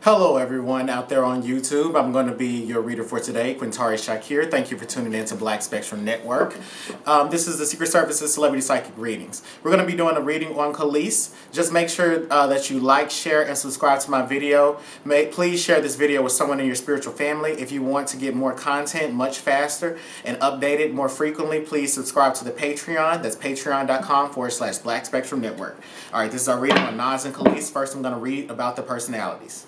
Hello everyone out there on YouTube. I'm going to be your reader for today, Quintari Shakir. Thank you for tuning in to Black Spectrum Network. This is the Secret Service's Celebrity Psychic Readings. We're going to be doing a reading on Kelis. Just make sure that you like, share, and subscribe to my video. Please share this video with someone in your spiritual family. If you want to get more content much faster and updated more frequently, please subscribe to the Patreon. That's patreon.com/Black Spectrum Network. All right, this is our reading on Nas and Kelis. First, I'm going to read about the personalities.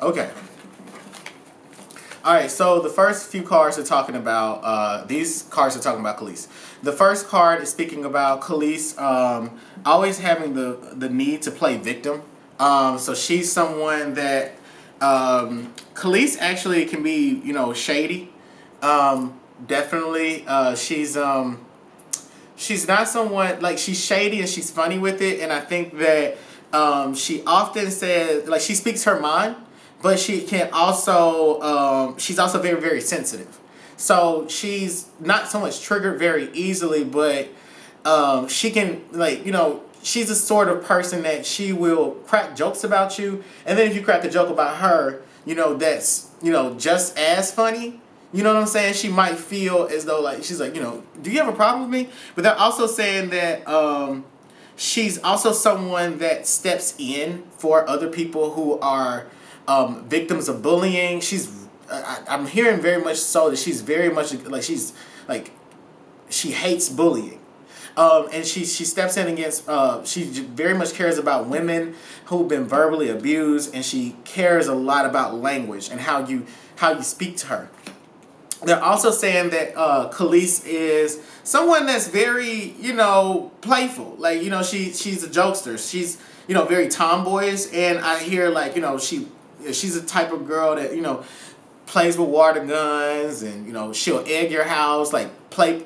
Okay. Alright, so the first few cards are talking about, these cards are talking about Kelis. The first card is speaking about Kelis always having the need to play victim. So she's someone that, Kelis actually can be, shady. Definitely. She's not someone, like, she's shady and she's funny with it. And I think that she often says, like, she speaks her mind. But she can also, she's also very, very sensitive. So she's not so much triggered very easily, but she can, like, she's the sort of person that she will crack jokes about you. And then if you crack a joke about her, that's, just as funny. You know what I'm saying? She might feel as though, like, she's like, do you have a problem with me? But they're also saying that she's also someone that steps in for other people who are victims of bullying. I'm hearing very much so that she's very much like she hates bullying, and she steps in against. She very much cares about women who've been verbally abused, and she cares a lot about language and how you speak to her. They're also saying that Kelis is someone that's very playful. Like she's a jokester. She's very tomboyish, and I hear like she's the type of girl that plays with water guns, and she'll egg your house, like play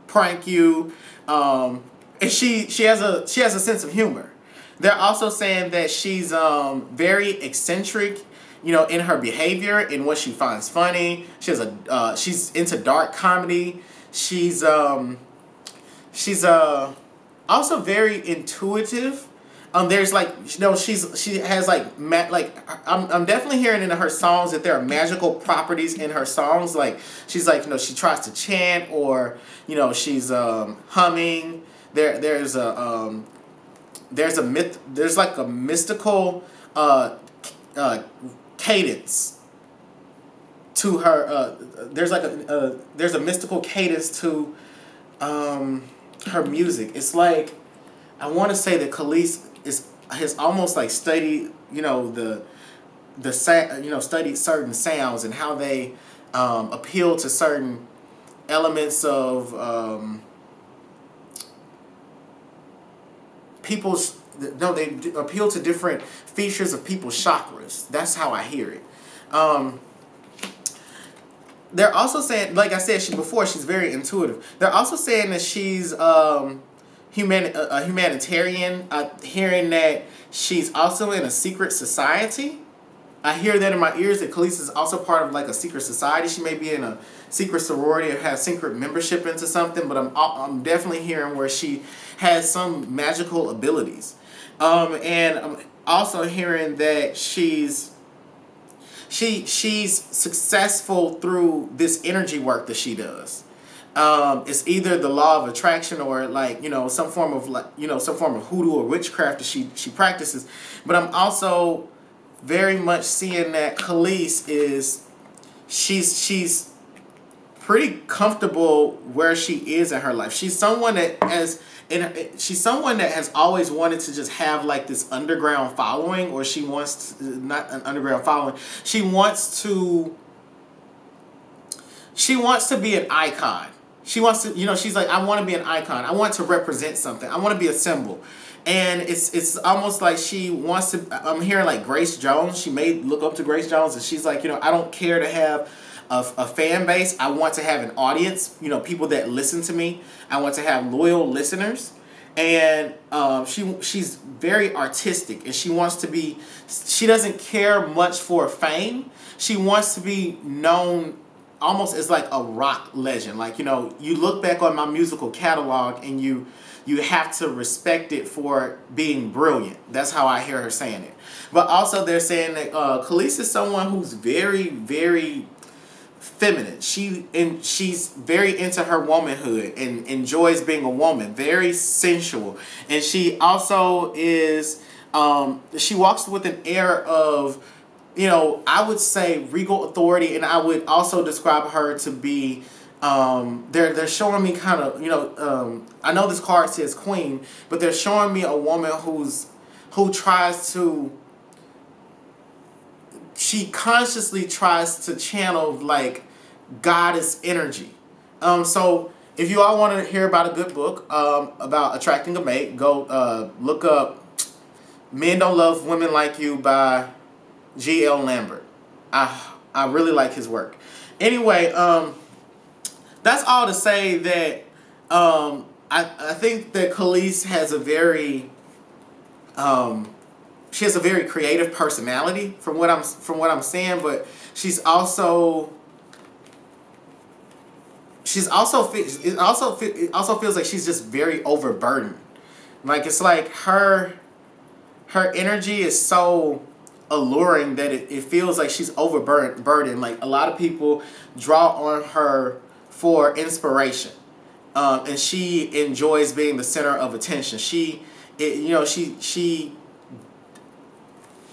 prank you, and she has a sense of humor. They're also saying that she's very eccentric, in her behavior and what she finds funny. She has she's into dark comedy. She's also very intuitive. There's like she has like I'm definitely hearing in her songs that there are magical properties in her songs. Like she's like she tries to chant, or she's humming. There's like a mystical cadence to her. There's a mystical cadence to her music. It's like I want to say that Kelis has almost like studied studied certain sounds and how they appeal to certain elements of people's. No, they appeal to different features of people's chakras. That's how I hear it. They're also saying, like I said, she's very intuitive. They're also saying that she's a humanitarian. Hearing that she's also in a secret society. I hear that in my ears that Kelis is also part of like a secret society. She may be in a secret sorority or have secret membership into something, but I'm definitely hearing where she has some magical abilities. And I'm also hearing that she's successful through this energy work that she does. It's either the law of attraction or like some form of hoodoo or witchcraft that she practices. But I'm also very much seeing that Kelis is she's pretty comfortable where she is in her life. She's someone that she's someone that has always wanted to just have like this underground following, or she wants to, not an underground following. She wants to be an icon. She wants to, she's like, I want to be an icon. I want to represent something. I want to be a symbol. And it's almost like she wants to, I'm hearing like Grace Jones. She may look up to Grace Jones, and she's like, I don't care to have a fan base. I want to have an audience, people that listen to me. I want to have loyal listeners. And she's very artistic, and she doesn't care much for fame. She wants to be known almost as like a rock legend. Like, you look back on my musical catalog and you have to respect it for being brilliant. That's how I hear her saying it. But also they're saying that Kelis is someone who's very, very feminine. She's very into her womanhood and enjoys being a woman. Very sensual. And she also is, she walks with an air of, I would say regal authority, and I would also describe her to be, they're showing me kind of, I know this card says queen, but they're showing me a woman she consciously tries to channel like goddess energy. So if you all want to hear about a good book about attracting a mate, go look up Men Don't Love Women Like You by G.L. Lambert. I really like his work. Anyway, that's all to say that I think that Kelis has a very she has a very creative personality from what I'm saying, but it also feels like she's just very overburdened. Like, it's like her energy is so alluring that it feels like she's overburdened. Like, a lot of people draw on her for inspiration, and she enjoys being the center of attention. She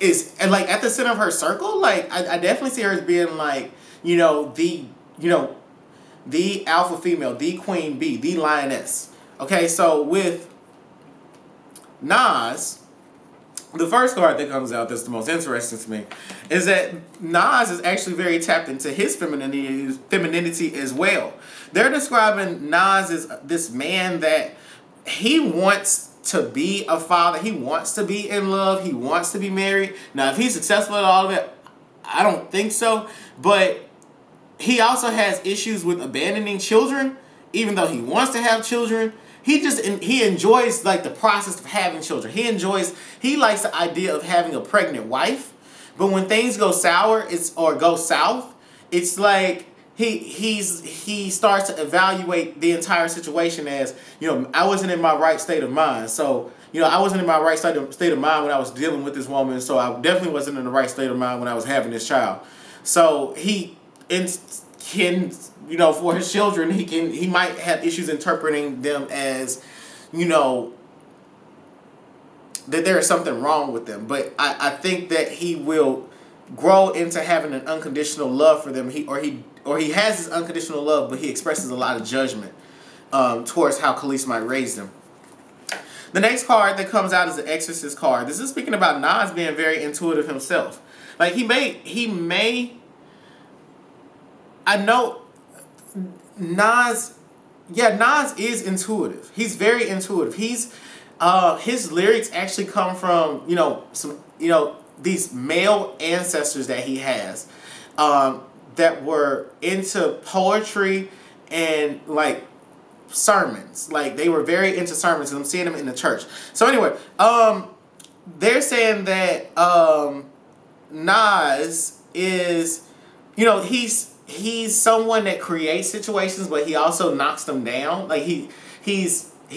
is, and like at the center of her circle. Like, I definitely see her as being like, the alpha female, the queen bee, the lioness. Okay, so with Nas, the first card that comes out that's the most interesting to me is that Nas is actually very tapped into his femininity as well. They're describing Nas as this man that he wants to be a father. He wants to be in love. He wants to be married. Now, if he's successful at all of it, I don't think so. But he also has issues with abandoning children, even though he wants to have children. He enjoys like the process of having children. He likes the idea of having a pregnant wife. But when things go sour, or go south, it's like he starts to evaluate the entire situation as, I wasn't in my right state of mind. So, I wasn't in my right state of mind when I was dealing with this woman. So I definitely wasn't in the right state of mind when I was having this child. So he can, for his children, he might have issues interpreting them as, that there is something wrong with them. But I think that he will grow into having an unconditional love for them. He has this unconditional love, but he expresses a lot of judgment towards how Kelis might raise them. The next card that comes out is the Exorcist card. This is speaking about Nas being very intuitive himself. Like, he may. I know Nas is intuitive. He's very intuitive. His lyrics actually come from, these male ancestors that he has, that were into poetry and like sermons. Like, they were very into sermons, and I'm seeing them in the church. So anyway, they're saying that Nas is, he's someone that creates situations, but he also knocks them down. Like, he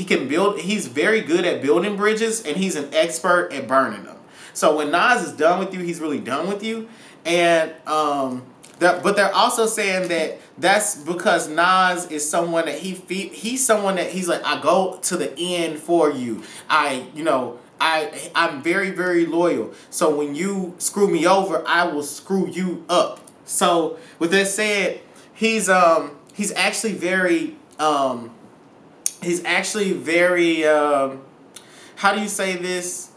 can build. He's very good at building bridges, and he's an expert at burning them. So when Nas is done with you, he's really done with you. And but they're also saying that that's because Nas is someone that he's someone that he's like, I go to the end for you. I'm very, very loyal. So when you screw me over, I will screw you up. So with that said, he's he's actually very how do you say this?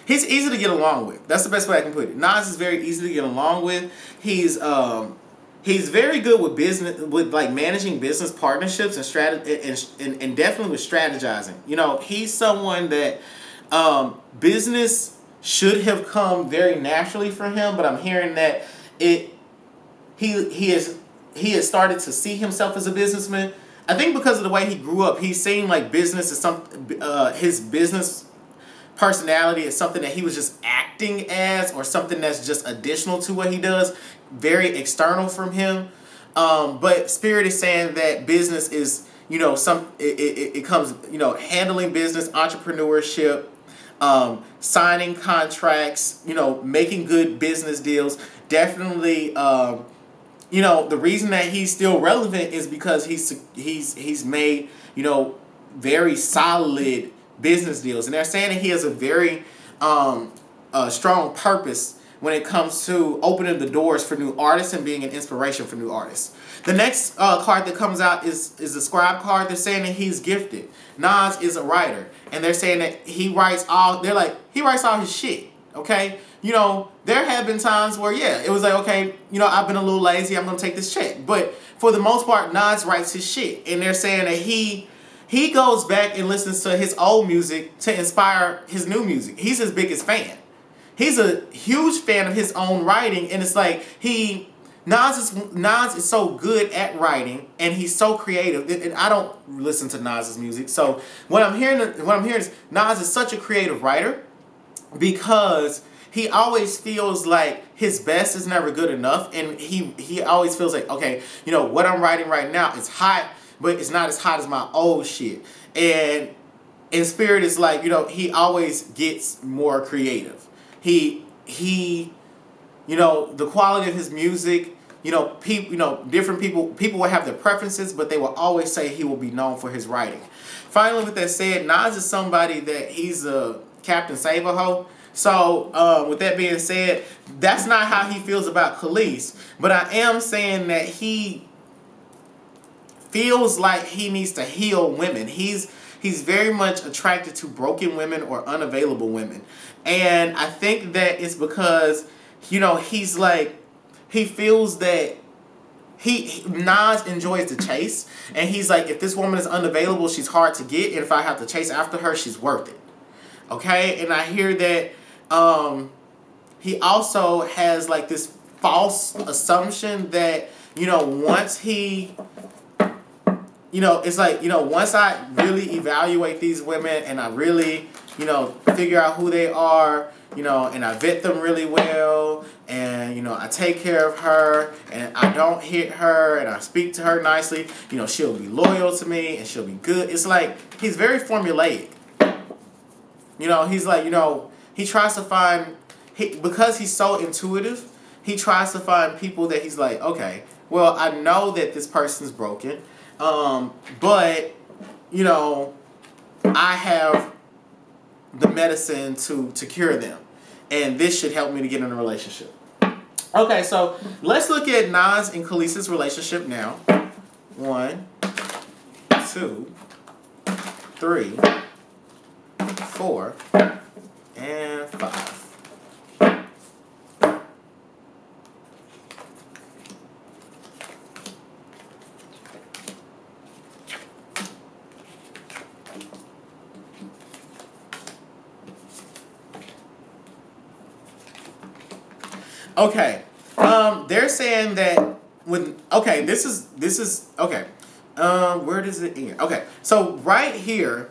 He's easy to get along with. That's the best way I can put it. Nas is very easy to get along with. He's very good with business, with like managing business partnerships and and definitely with strategizing. You know, he's someone that business should have come very naturally for him, but I'm hearing that he has started to see himself as a businessman. I think because of the way he grew up, he's seen like business as his business personality is something that he was just acting as, or something that's just additional to what he does, very external from him. But Spirit is saying that business is, you know, it comes, you know, handling business, entrepreneurship, signing contracts, you know, making good business deals. Definitely, you know, the reason that he's still relevant is because he's made, you know, very solid business deals, and they're saying that he has a very strong purpose when it comes to opening the doors for new artists and being an inspiration for new artists. The next card that comes out is the scribe card. They're saying that he's gifted. Nas is a writer, and they're saying that he writes all his shit. Okay, you know, there have been times where it was like, okay, you know, I've been a little lazy, I'm gonna take this check, but for the most part, Nas writes his shit, and they're saying that he goes back and listens to his old music to inspire his new music. He's his biggest fan. He's a huge fan of his own writing, and it's like Nas is so good at writing, and he's so creative. And I don't listen to Nas's music, so what I'm hearing is Nas is such a creative writer because he always feels like his best is never good enough, and he always feels like, okay, you know, what I'm writing right now is hot, but it's not as hot as my old shit. And in Spirit, is like, you know, he always gets more creative. He you know, the quality of his music, you know, different people will have their preferences, but they will always say he will be known for his writing. Finally, with that said, Nas is somebody that he's a Captain Save-A-Ho. So, with that being said, that's not how he feels about Kelis, but I am saying that he feels like he needs to heal women. He's very much attracted to broken women or unavailable women. And I think that it's because, you know, he's like, he feels that Nas enjoys the chase, and he's like, if this woman is unavailable, she's hard to get, and if I have to chase after her, she's worth it. Okay? And I hear that he also has like this false assumption that, you know, once he, you know, it's like, you know, once I really evaluate these women and I really, you know, figure out who they are, you know, and I vet them really well, and, you know, I take care of her, and I don't hit her, and I speak to her nicely, you know, she'll be loyal to me, and she'll be good. It's like, he's very formulaic. You know, he's like, you know, he tries to find, because he's so intuitive, he tries to find people that he's like, okay, well, I know that this person's broken, but, you know, I have the medicine to cure them, and this should help me to get in a relationship. Okay, so let's look at Nas and Kelis's relationship now. 1, 2, 3, 4, and 5. Okay, they're saying that this is okay. Where does it end? Okay, so right here.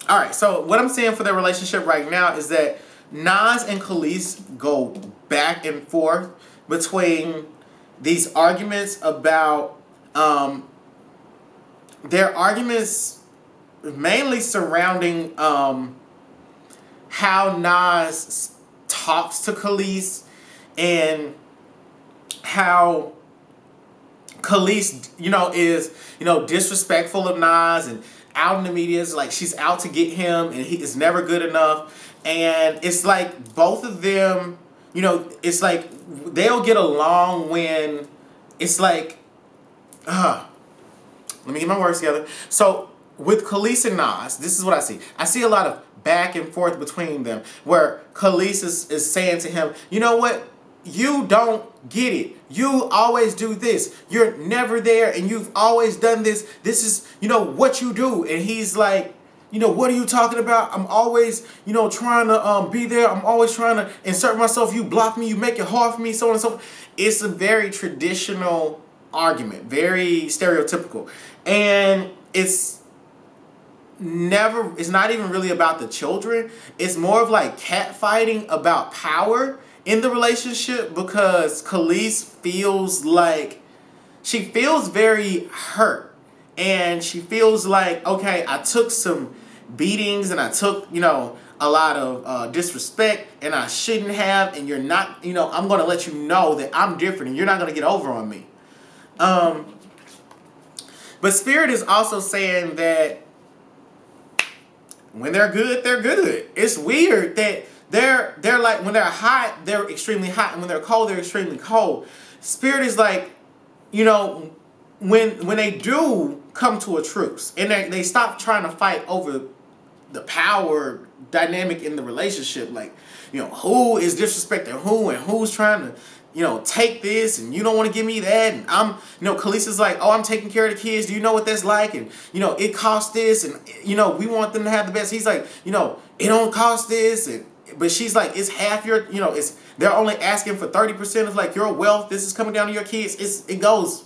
All right, so what I'm saying for their relationship right now is that Nas and Kelis go back and forth between these arguments about their arguments mainly surrounding how Nas talks to Kelis and how Kelis, you know, is, you know, disrespectful of Nas and out in the media is like she's out to get him and he is never good enough. And it's like both of them, you know, it's like they'll get along when it's like, let me get my words together. So with Kelis and Nas, this is what I see. I see a lot of back and forth between them where Kelis is saying to him, you know what? You don't get it. You always do this. You're never there and you've always done this. This is, you know, what you do. And he's like, you know, what are you talking about? I'm always, you know, trying to be there. I'm always trying to insert myself. You block me. You make it hard for me, so on and so forth. It's a very traditional argument, very stereotypical. And it's not even really about the children. It's more of like catfighting about power in the relationship, because Kelis feels like, she feels very hurt. And she feels like, okay, I took some beatings and I took, you know, a lot of disrespect and I shouldn't have. And you're not, you know, I'm going to let you know that I'm different and you're not going to get over on me. But Spirit is also saying that when they're good, they're good. It's weird that they're like, when they're hot, they're extremely hot. And when they're cold, they're extremely cold. Spirit is like, you know, when they do come to a truce and they stop trying to fight over the power dynamic in the relationship, like, you know, who is disrespecting who and who's trying to, you know, take this and you don't want to give me that, and I'm, you know, Kelis is like, oh, I'm taking care of the kids, do you know what that's like, and, you know, it costs this, and, you know, we want them to have the best. He's like, you know, it don't cost this, and but she's like, it's half your, you know, it's, they're only asking for 30% of like your wealth, this is coming down to your kids. It goes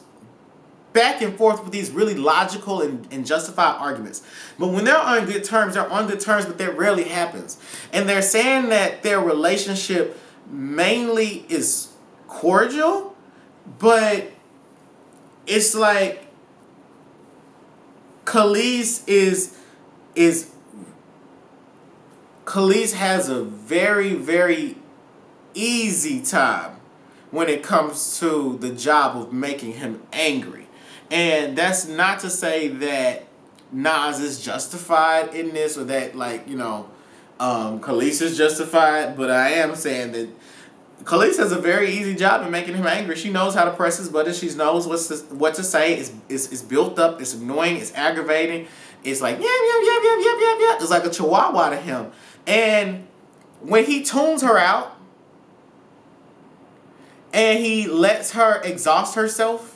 back and forth with these really logical and justified arguments. But when they're on good terms, but that rarely happens. And they're saying that their relationship mainly is cordial, but it's like Kelis has a very, very easy time when it comes to the job of making him angry. And that's not to say that Nas is justified in this, or that, like, you know, Kelis is justified, but I am saying that Kelis has a very easy job in making him angry. She knows how to press his buttons. She knows what to say. It's built up. It's annoying. It's aggravating. It's like, yeah. It's like a chihuahua to him. And when he tunes her out and he lets her exhaust herself,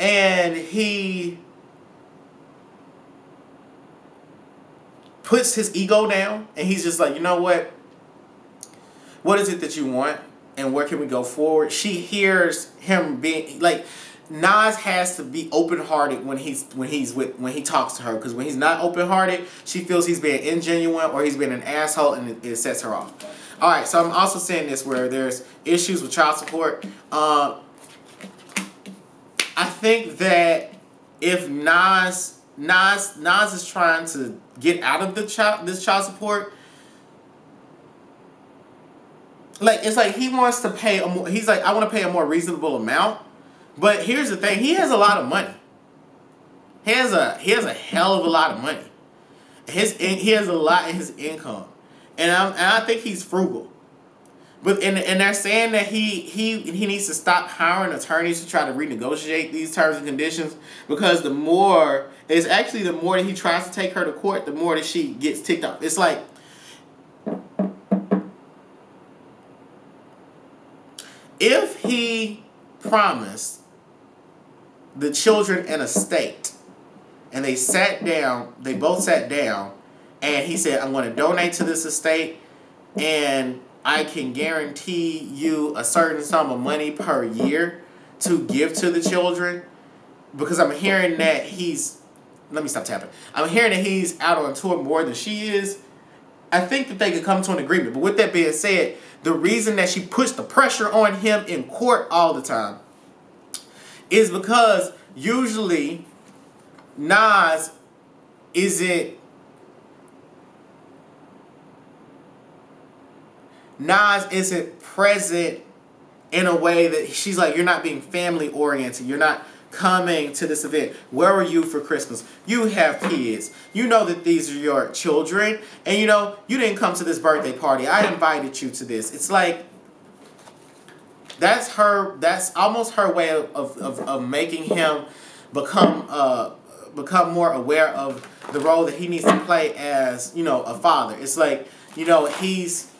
and he puts his ego down, and he's just like, you know what? What is it that you want? And where can we go forward? She hears him being like, Nas has to be open-hearted when he talks to her, because when he's not open-hearted, she feels he's being ingenuine or he's being an asshole, and it sets her off. All right, so I'm also seeing this where there's issues with child support. I think that if Nas is trying to get out of this child support, like, it's like he wants to pay he's like, I want to pay a more reasonable amount. But here's the thing, he has a lot of money. He has a hell of a lot of money. He has a lot in his income. And I think he's frugal. But and they're saying that he needs to stop hiring attorneys to try to renegotiate these terms and conditions, because the more that he tries to take her to court, the more that she gets ticked off. It's like, if he promised the children an estate and they both sat down, and he said, I'm going to donate to this estate and I can guarantee you a certain sum of money per year to give to the children, because I'm hearing that let me stop tapping. I'm hearing that he's out on tour more than she is. I think that they could come to an agreement. But with that being said, the reason that she puts the pressure on him in court all the time is because usually Nas isn't present in a way that she's like, you're not being family oriented. You're not coming to this event. Where were you for Christmas? You have kids. You know that these are your children. And you know, you didn't come to this birthday party. I invited you to this. It's like, That's almost her way of making him become become more aware of the role that he needs to play as, a father. It's like, he's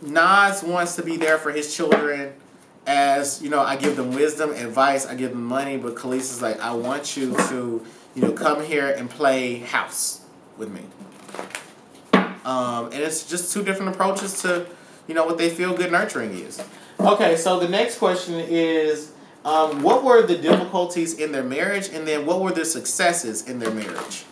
Nas wants to be there for his children as, I give them wisdom, advice, I give them money, but Kelis is like, I want you to, come here and play house with me. And it's just two different approaches to, what they feel good nurturing is. Okay, so the next question is, what were the difficulties in their marriage, and then what were the successes in their marriage?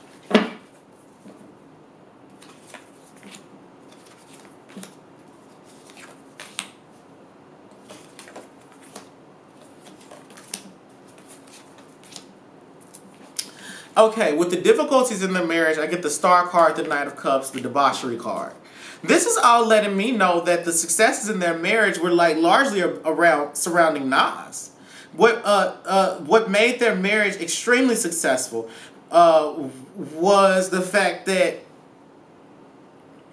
Okay, with the difficulties in their marriage, I get the Star card, the Knight of Cups, the debauchery card. This is all letting me know that the successes in their marriage were like largely around surrounding Nas. What made their marriage extremely successful was the fact that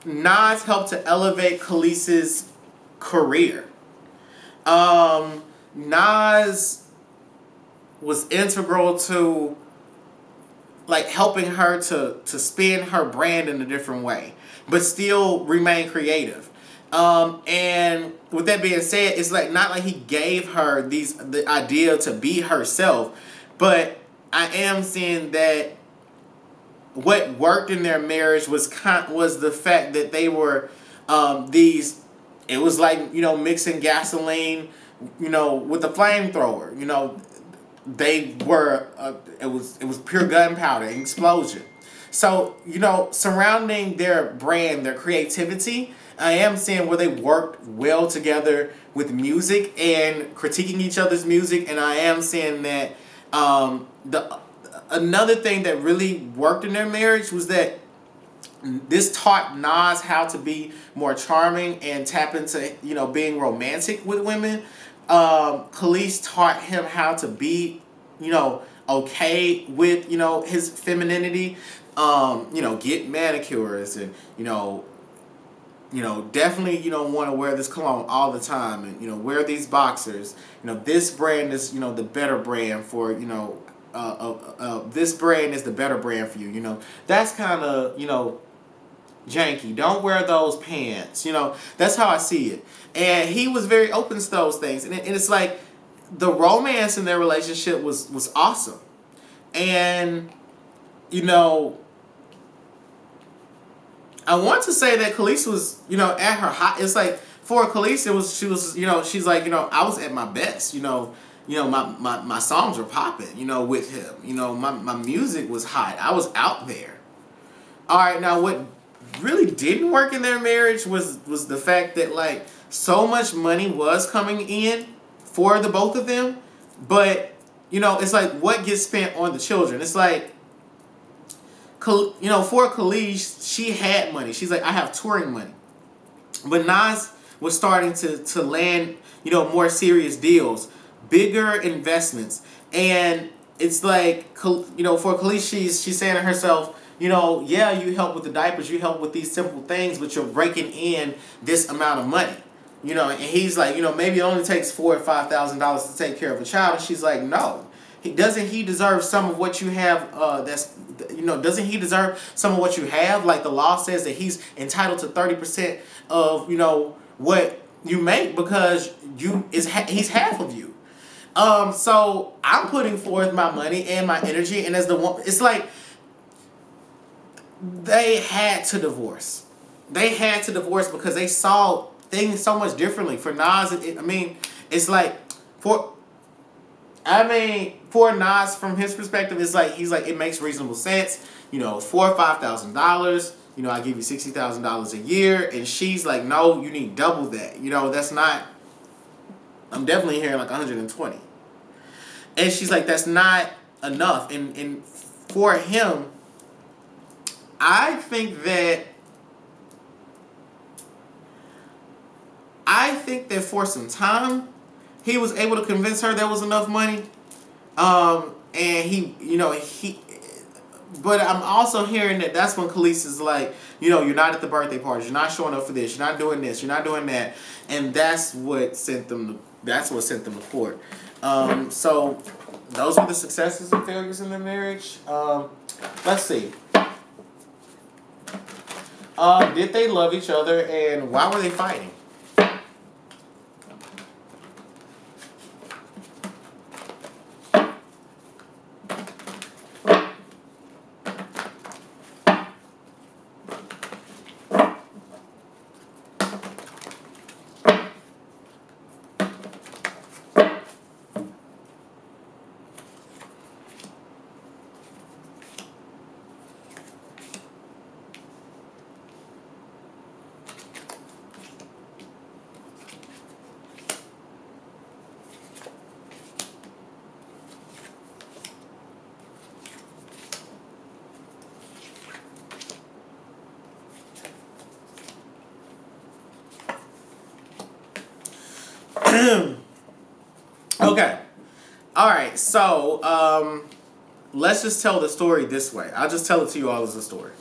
Nas helped to elevate Kelis's career. Nas was integral to like helping her to spin her brand in a different way, but still remain creative. And with that being said, it's like not like he gave her the idea to be herself, but I am seeing that what worked in their marriage was the fact that they were it was like, mixing gasoline, with a flamethrower. They were it was pure gunpowder and explosion. So, surrounding their brand, their creativity, I am seeing where they worked well together with music and critiquing each other's music, and I am seeing that another thing that really worked in their marriage was that this taught Nas how to be more charming and tap into, being romantic with women. Kelis taught him how to be, okay with, his femininity. Get manicures and, definitely you don't want to wear this cologne all the time and, wear these boxers. This brand is, the better brand for, this brand is the better brand for you. That's kind of, janky. Don't wear those pants. That's how I see it. And he was very open to those things. And it's like the romance in their relationship was awesome. And, I want to say that Kelis was, at her high. It's like for Kelis, she was, she's like, I was at my best. My songs were popping, with him. My music was hot. I was out there. All right, now what really didn't work in their marriage was the fact that like so much money was coming in for the both of them, but it's like what gets spent on the children. It's like for Kelis, she had money. She's like, I have touring money, but Nas was starting to land more serious deals, bigger investments, and it's like for Kelis, she's saying to herself, yeah, you help with the diapers, you help with these simple things, but you're breaking in this amount of money. And he's like, maybe it only takes $4,000 or $5,000 to take care of a child. And she's like, no. Doesn't he deserve some of what you have? Doesn't he deserve some of what you have? Like the law says that he's entitled to 30% of, what you make because he's half of you. So I'm putting forth my money and my energy, and as the one, it's like, they had to divorce. They had to divorce because they saw things so much differently. For Nas, it's like for Nas, from his perspective, it's like he's like, it makes reasonable sense. $4,000 or $5,000. I give you $60,000 a year, and she's like, no, you need double that. That's not. I'm definitely hearing like 120. And she's like, that's not enough. And for him, I think that for some time, he was able to convince her there was enough money. And he but I'm also hearing that that's when Kelis is like, you know, you're not at the birthday parties, you're not showing up for this, you're not doing this, you're not doing that, and that's what sent them. That's what sent them to court. So those were the successes and failures in their marriage. Let's see. Did they love each other, and why were they fighting? Okay. All right. So let's just tell the story this way. I'll just tell it to you all as a story.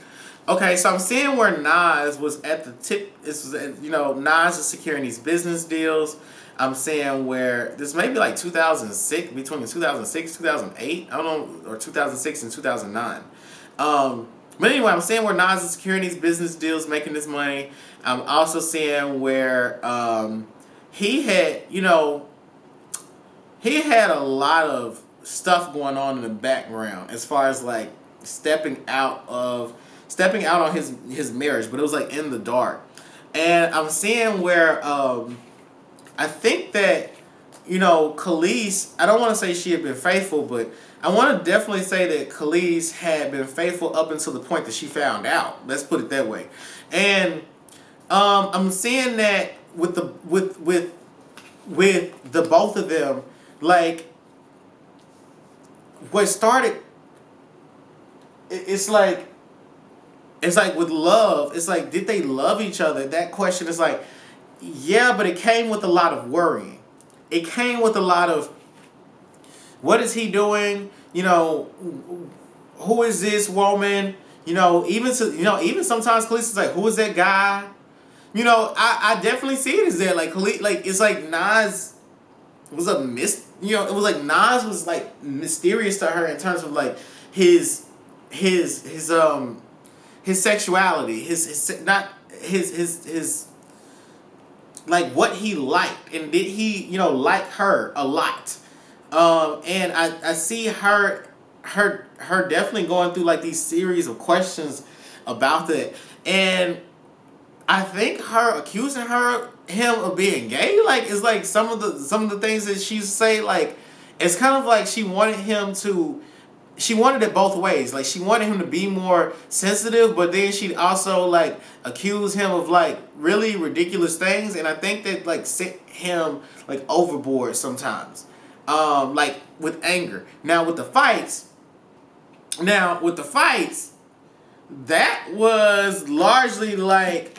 Okay, so I'm seeing where Nas was at the tip. This was, you know, Nas is securing these business deals. I'm seeing where this may be like 2006, between 2006 2008. I don't know, or 2006 and 2009. But anyway, I'm seeing where Nas is securing these business deals, making this money. I'm also seeing where he had, you know, he had a lot of stuff going on in the background as far as like stepping out on his marriage, but it was like in the dark. And I'm seeing where I think that, you know, Kelis, I don't want to say she had been faithful, but I want to definitely say that Kelis had been faithful up until the point that she found out. Let's put it that way. And I'm seeing that with the both of them, like what started, it's like with love, it's like, did they love each other? That question is like, yeah, but it came with a lot of worrying. It came with a lot of, what is he doing? You know, who is this woman? You know, even sometimes Kelis is like, who is that guy? You know, I definitely see it as that. Like, like, it's like Nas was it was like Nas was like mysterious to her in terms of like his sexuality, his like what he liked, and did he, you know, like her a lot. And I see her definitely going through like these series of questions about that. And I think her accusing him of being gay, like, is like some of the things that she say, like, it's kind of like she wanted it both ways. Like, she wanted him to be more sensitive, but then she'd also like accuse him of like really ridiculous things, and I think that like sent him like overboard sometimes. Like with anger. Now with the fights, that was largely like,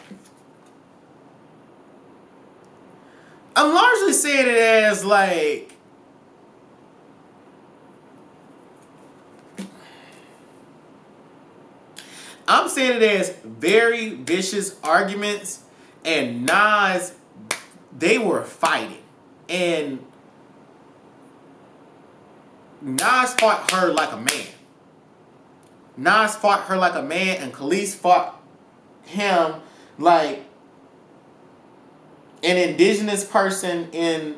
I'm largely saying it as like, I'm saying it as very vicious arguments, and Nas, they were fighting, and Nas fought her like a man. Nas fought her like a man, and Kelis fought him like an indigenous person in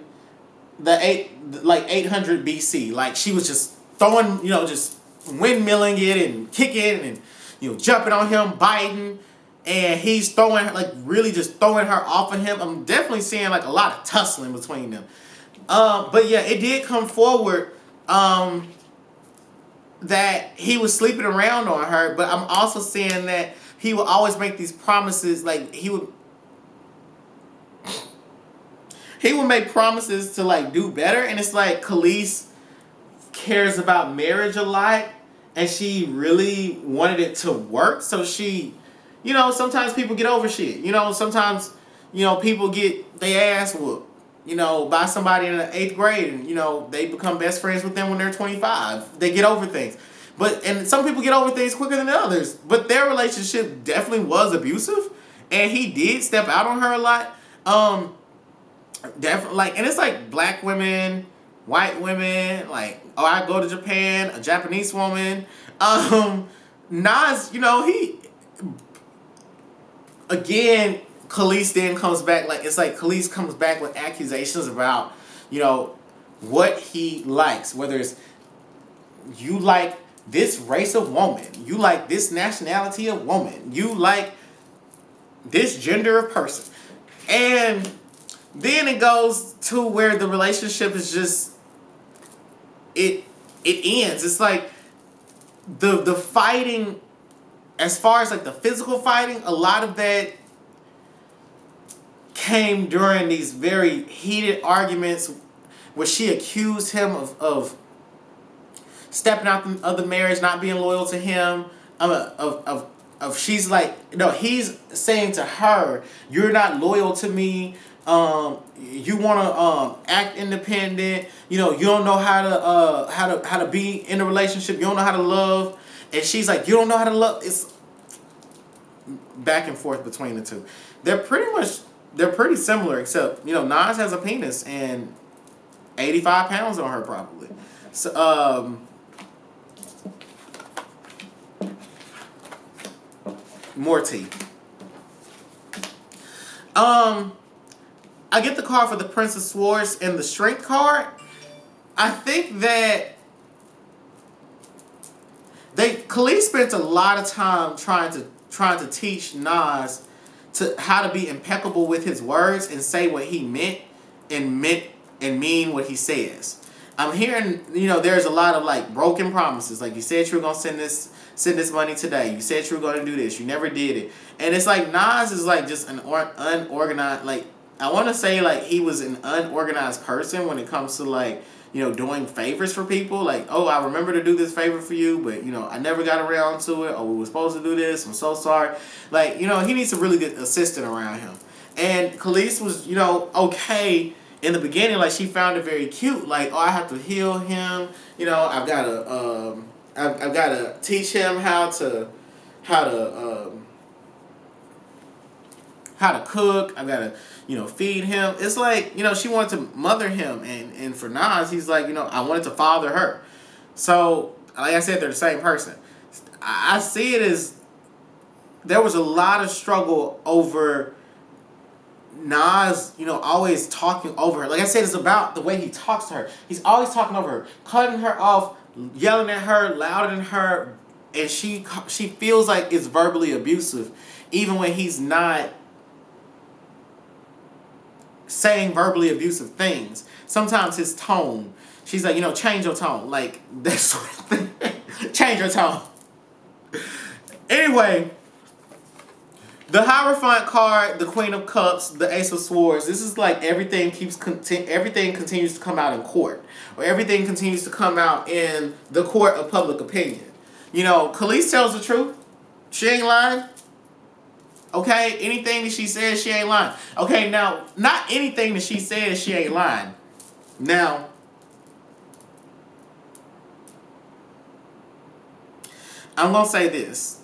the 800 BC. Like, she was just throwing, you know, just windmilling it and kicking and, you know, jumping on him, biting, and he's throwing her, like, really just throwing her off of him. I'm definitely seeing like a lot of tussling between them. But yeah, it did come forward that he was sleeping around on her, but I'm also seeing that he would always make these promises, like he would make promises to like do better, and it's like Kelis cares about marriage a lot, and she really wanted it to work, so she, you know, sometimes people get over shit. You know, sometimes, you know, people get their ass whooped, you know, by somebody in the 8th grade, and, you know, they become best friends with them when they're 25. They get over things. and some people get over things quicker than others. But their relationship definitely was abusive, and he did step out on her a lot. Definitely, like, and it's like black women, white women, like, oh, I go to Japan, a Japanese woman. Nas, you know, he again, Kelis then comes back, like, it's like Kelis comes back with accusations about, you know, what he likes, whether it's you like this race of woman, you like this nationality of woman, you like this gender of person. And then it goes to where the relationship is just, it ends. It's like the fighting, as far as like the physical fighting, a lot of that came during these very heated arguments where she accused him of stepping out of the marriage, not being loyal to him, of she's like, no, he's saying to her, you're not loyal to me, you want to act independent, you know, you don't know how to be in a relationship, you don't know how to love, and she's like, you don't know how to love. It's back and forth between the two. They're pretty similar, except, you know, Nas has a penis and 85 pounds on her probably. So more tea. I get the card for the Prince of Swords and the Strength card. I think that Kelis spent a lot of time trying to teach Nas to how to be impeccable with his words and say what he meant and mean what he says. I'm hearing, you know, there's a lot of like broken promises. Like, you said you were gonna send this money today. You said you were gonna do this. You never did it. And it's like Nas is like just an unorganized. Like, I want to say like he was an unorganized person when it comes to like, you know, doing favors for people. Like, oh, I remember to do this favor for you, but, you know, I never got around to it. Oh, we were supposed to do this. I'm so sorry. Like, you know, he needs a really good assistant around him. And Kelis was, you know, okay in the beginning. Like, she found it very cute. Like, oh, I have to heal him. You know, I've got to teach him how to cook. I've got to, you know, feed him. It's like, you know, she wanted to mother him. And for Nas, he's like, you know, I wanted to father her. So, like I said, they're the same person. I see it as there was a lot of struggle over Nas, you know, always talking over her. Like I said, it's about the way he talks to her. He's always talking over her, cutting her off, yelling at her, louder than her. And she feels like it's verbally abusive, even when he's not saying verbally abusive things. Sometimes his tone, she's like, you know, change your tone. Like, that sort of thing. Change your tone. Anyway, the Hierophant card, the Queen of Cups, the Ace of Swords, this is like everything continues to come out in court. Or everything continues to come out in the court of public opinion. You know, Kelis tells the truth. She ain't lying. Okay, anything that she says, she ain't lying. Okay, now, not anything that she says, she ain't lying. Now, I'm going to say this.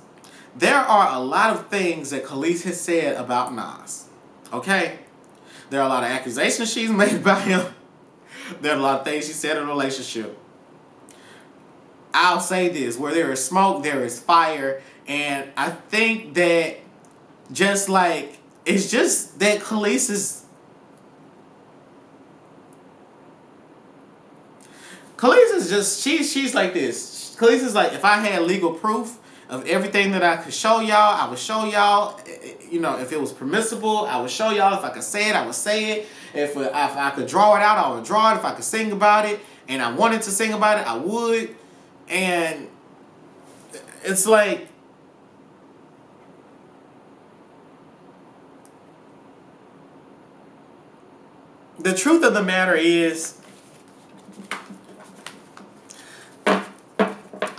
There are a lot of things that Kelis has said about Nas. Okay? There are a lot of accusations she's made about him. There are a lot of things she said in a relationship. I'll say this. Where there is smoke, there is fire. And I think that just like, it's just that Kelis is just, she's like this. Kelis is like, if I had legal proof of everything that I could show y'all, I would show y'all. You know, if it was permissible, I would show y'all. If I could say it, I would say it. If I could draw it out, I would draw it. If I could sing about it, and I wanted to sing about it, I would. And it's like, the truth of the matter is,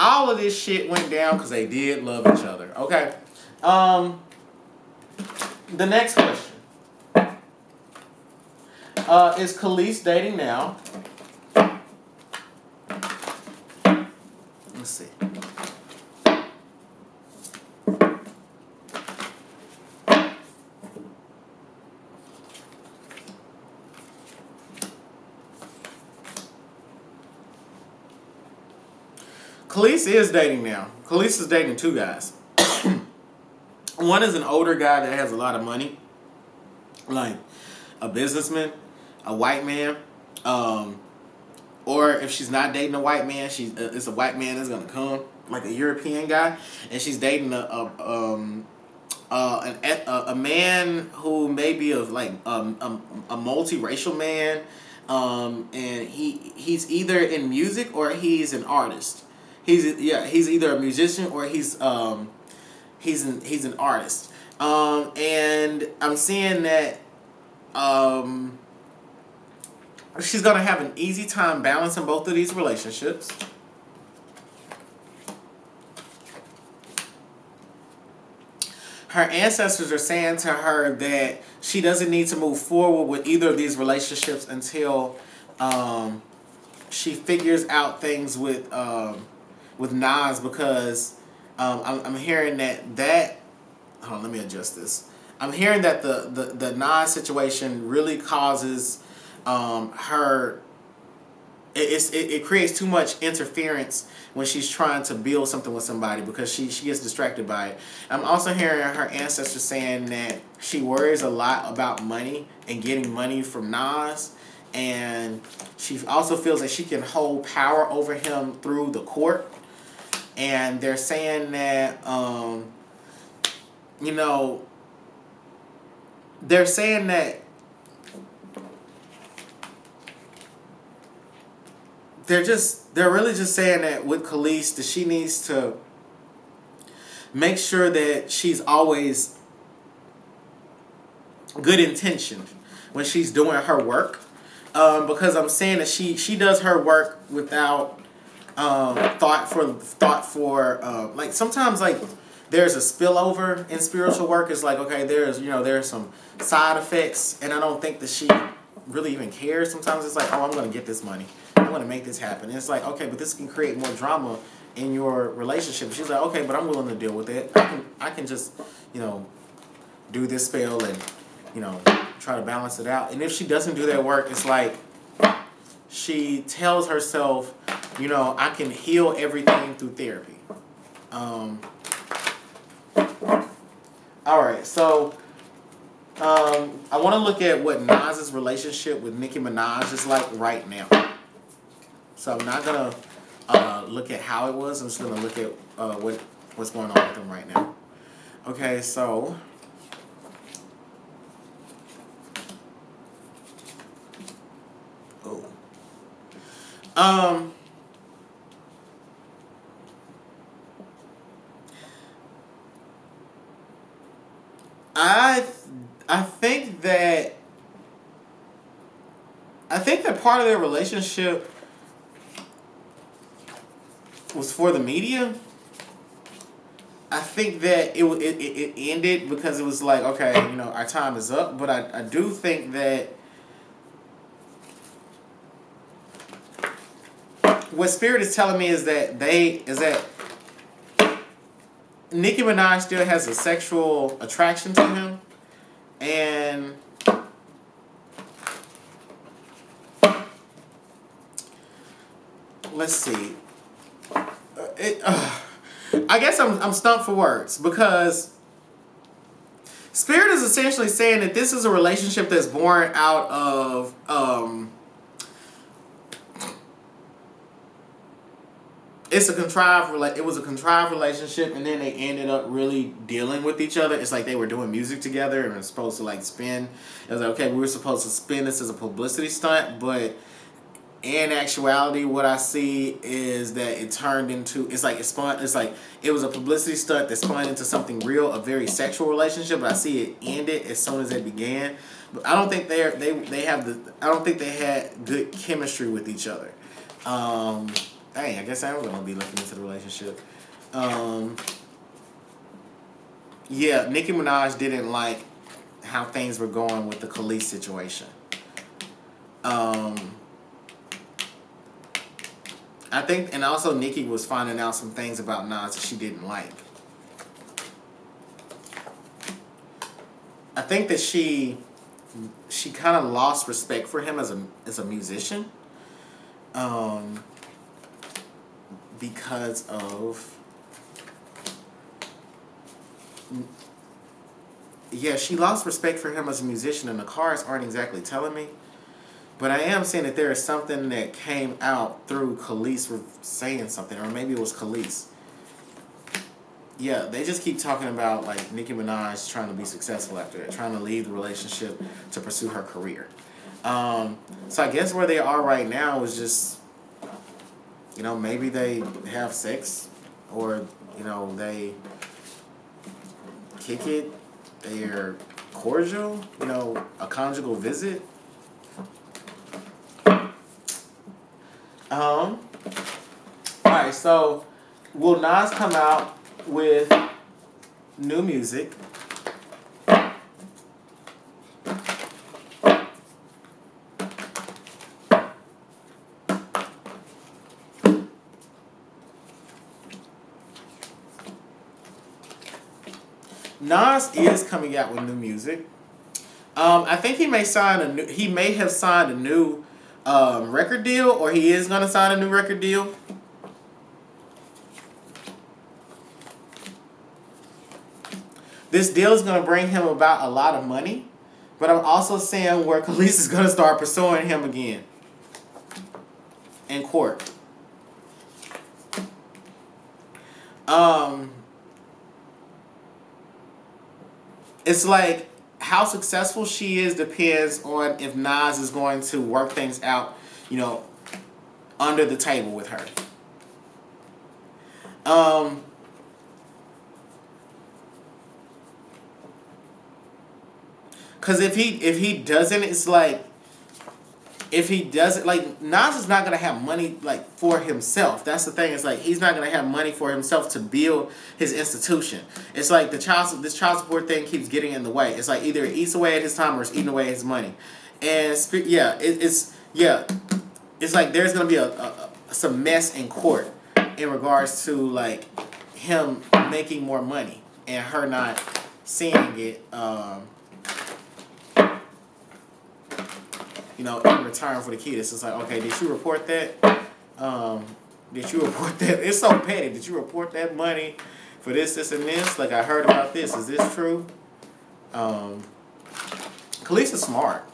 all of this shit went down because they did love each other. Okay. The next question. Is Kelis dating now? Let's see. Kelis is dating now. Kelis is dating two guys. One is an older guy that has a lot of money, like a businessman, a white man. Or if she's not dating a white man, it's a white man that's gonna come, like a European guy, and she's dating a man who may be of like a multiracial man, and he's either in music or he's an artist. He's either a musician or he's an artist. And I'm seeing that she's gonna have an easy time balancing both of these relationships. Her ancestors are saying to her that she doesn't need to move forward with either of these relationships until she figures out things with Nas, because I'm hearing that hold on, let me adjust this. I'm hearing that the Nas situation really causes her. It creates too much interference when she's trying to build something with somebody, because she gets distracted by it. I'm also hearing her ancestors saying that she worries a lot about money and getting money from Nas, and she also feels that she can hold power over him through the court. And they're saying that they're saying that they're really just saying that with Kelis, that she needs to make sure that she's always good intentioned when she's doing her work, because I'm saying that she does her work without thought for like sometimes like there's a spillover in spiritual work. It's like, okay, there's some side effects, and I don't think that she really even cares. Sometimes it's like, oh, I'm gonna get this money, I want to make this happen. And it's like, okay, but this can create more drama in your relationship. She's like, okay, but I'm willing to deal with it. I can just, do this spell and, try to balance it out. And if she doesn't do that work, it's like she tells herself, I can heal everything through therapy. All right, so I want to look at what Nas's relationship with Nicki Minaj is like right now. So I'm not going to look at how it was. I'm just going to look at what's going on with them right now. Okay, so I think that part of their relationship was for the media. I think that it ended because it was like, okay, our time is up. But I do think that what Spirit is telling me is that Nicki Minaj still has a sexual attraction to him, and let's see. I guess I'm stumped for words, because Spirit is essentially saying that this is a relationship that's born out of it was a contrived relationship, and then they ended up really dealing with each other. It's like they were doing music together and were supposed to like spin. It was like, okay, we were supposed to spin this as a publicity stunt, but in actuality, what I see is that it turned into, it's like it was a publicity stunt that spun into something real, a very sexual relationship. But I see it ended as soon as it began. But I don't think I don't think they had good chemistry with each other. I guess I'm gonna be looking into the relationship. Nicki Minaj didn't like how things were going with the Kelis situation. I think, and also Nicki was finding out some things about Nas that she didn't like. I think that she kind of lost respect for him as a musician. because of, yeah, she lost respect for him as a musician, and the cards aren't exactly telling me. But I am saying that there is something that came out through Kelis saying something, or maybe it was Kelis. Yeah, they just keep talking about like Nicki Minaj trying to be successful after that, trying to leave the relationship to pursue her career. So I guess where they are right now is just, you know, maybe they have sex, or, you know, they kick it, they're cordial, you know, a conjugal visit. Alright, so will Nas come out with new music? Nas is coming out with new music. I think he may have signed a new record deal, or he is going to sign a new record deal. This deal is going to bring him about a lot of money, but I'm also seeing where Kelis is going to start pursuing him again in court. It's like how successful she is depends on if Nas is going to work things out, you know, under the table with her. Because if he doesn't, it's like, if he doesn't, like, Nas is not going to have money, like, for himself. That's the thing. It's like, he's not going to have money for himself to build his institution. It's like this child support thing keeps getting in the way. It's like either it eats away at his time or it's eating away at his money. And, it's like there's going to be some mess in court in regards to, like, him making more money and her not seeing it, you know, in return for the kid. It's just like, okay, did you report that? Did you report that? It's so petty. Did you report that money for this, and this? Like, I heard about this. Is this true? Kelis is smart.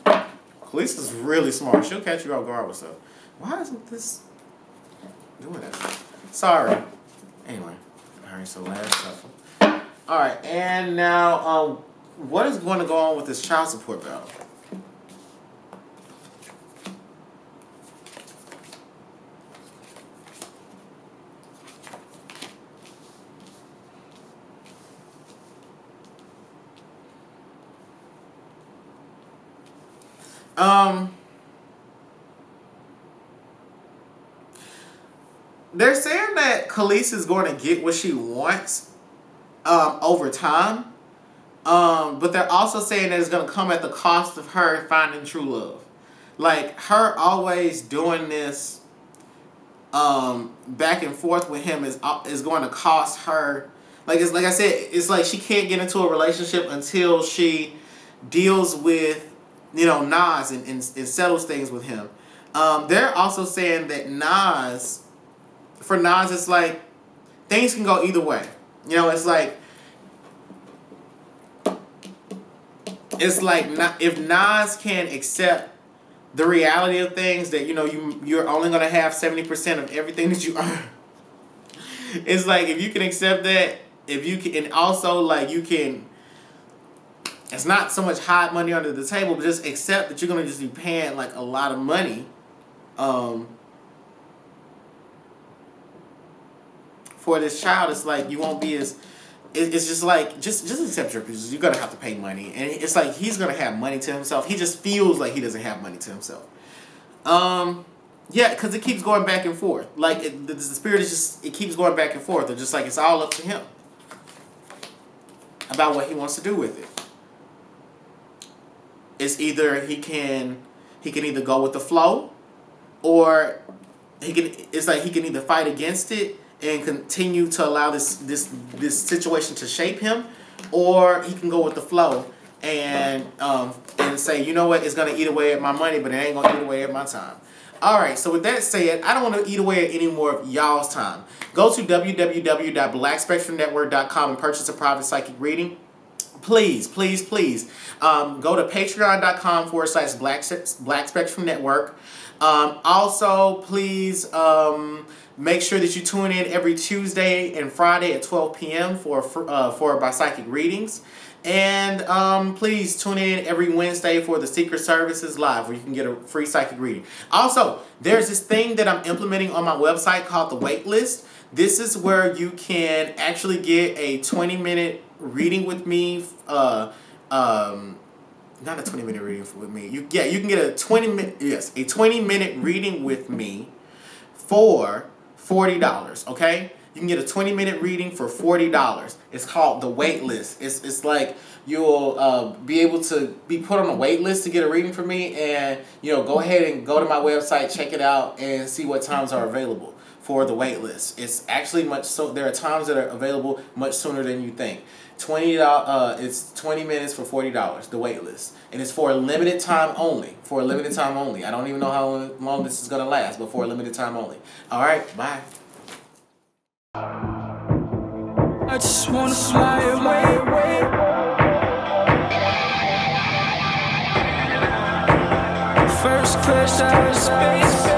Kelis is really smart. She'll catch you off guard with stuff. Why isn't this doing that? Sorry. Anyway. Alright, so last shuffle. Alright, and now, what is going to go on with this child support battle? They're saying that Kelis is going to get what she wants over time. But they're also saying that it's going to come at the cost of her finding true love. Like, her always doing this back and forth with him is going to cost her. Like I said, it's like she can't get into a relationship until she deals with, you know, Nas and settles things with him. They're also saying that for Nas, it's like things can go either way. You know, it's like if Nas can accept the reality of things, that, you know, you're only gonna have 70% of everything that you earn. It's like, if you can accept that, if you can, and also, like, you can. It's not so much hot money under the table, but just accept that you're gonna just be paying, like, a lot of money, for this child. It's like you won't be as. It's just like just accept your position. You're gonna have to pay money, and it's like he's gonna have money to himself. He just feels like he doesn't have money to himself. Yeah, because it keeps going back and forth. Like, the spirit is just, it keeps going back and forth. They're just like, it's all up to him about what he wants to do with it. It's either he can either go with the flow, or it's like he can either fight against it and continue to allow this situation to shape him, or he can go with the flow and say, you know what, it's gonna eat away at my money, but it ain't gonna eat away at my time. All right, so with that said, I don't want to eat away at any more of y'all's time. Go to www.blackspectrumnetwork.com and purchase a private psychic reading. Please, please, please go to patreon.com/Black Spectrum Network. Also, please make sure that you tune in every Tuesday and Friday at 12 p.m. for my psychic readings. And please tune in every Wednesday for the Secret Services Live, where you can get a free psychic reading. Also, there's this thing that I'm implementing on my website called the wait list. This is where you can actually get a 20-minute reading with me. Not a 20-minute reading with me. You can get a 20-minute reading with me for $40. Okay. You can get a 20-minute reading for $40. It's called the wait list. It's like you'll be able to be put on a wait list to get a reading from me, and go ahead and go to my website, check it out, and see what times are available for the wait list. It's actually there are times that are available much sooner than you think. It's 20 minutes for $40, the wait list. And it's for a limited time only. For a limited time only. I don't even know how long this is gonna last, but for a limited time only. Alright, bye. I just wanna fly away. First class out of space.